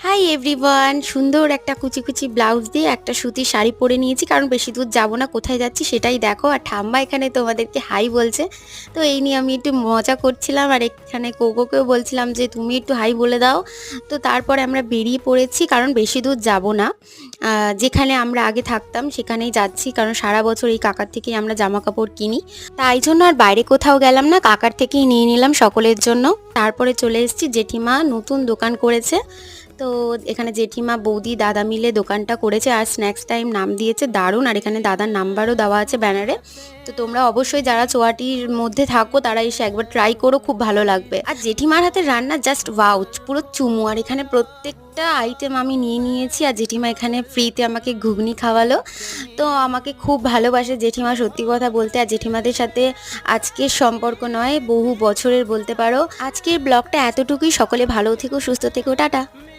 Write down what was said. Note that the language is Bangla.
হাই এভরিওয়ান, সুন্দর একটা কুচি কুচি ব্লাউজ দিয়ে একটা সুতির শাড়ি পরে নিয়েছি, কারণ বেশি দূর যাবো না, কোথায় যাচ্ছি সেটাই দেখো। আর ঠাম্মা এখানে তোমাদেরকে হাই বলছে। তো এই নিয়ে আমি একটু মজা করছিলাম, আর এখানে কোকোকেও বলছিলাম যে তুমি একটু হাই বলে দাও। তো তারপরে আমরা বেরিয়ে পড়েছি, কারণ বেশি দূর যাব না। যেখানে আমরা আগে থাকতাম সেখানেই যাচ্ছি, কারণ সারা বছর এই কাকার থেকেই আমরা জামা কাপড় কিনি। তাই জন্য আর বাইরে কোথাও গেলাম না, কাকার থেকেই নিয়ে নিলাম সকলের জন্য। তারপরে চলে এসেছি, জেঠিমা নতুন দোকান করেছে। তো এখানে জেঠিমা বৌদি দাদা মিলে দোকানটা করেছে, আর স্ন্যাক্স টাইম নাম দিয়েছে, দারুণ। আর এখানে দাদার নাম্বারও দেওয়া আছে ব্যানারে। তো তোমরা অবশ্যই যারা চুয়াটির মধ্যে থাকো তারা এসে একবার ট্রাই করো, খুব ভালো লাগবে। আর জেঠিমার হাতে রান্না জাস্ট ওয়াও, পুরো চুমু। আর এখানে প্রত্যেকটা আইটেম আমি নিয়ে নিয়েছি, আর জেঠিমা এখানে ফ্রিতে আমাকে ঘুগনি খাওয়ালো। তো আমাকে খুব ভালোবাসে জেঠিমা, সত্যি কথা বলতে। আর জেঠিমাদের সাথে আজকের সম্পর্ক নয়, বহু বছরের বলতে পারো। আজকের ব্লগটা এতটুকুই। সকলে ভালো থেকো, সুস্থ থেকো, টাটা।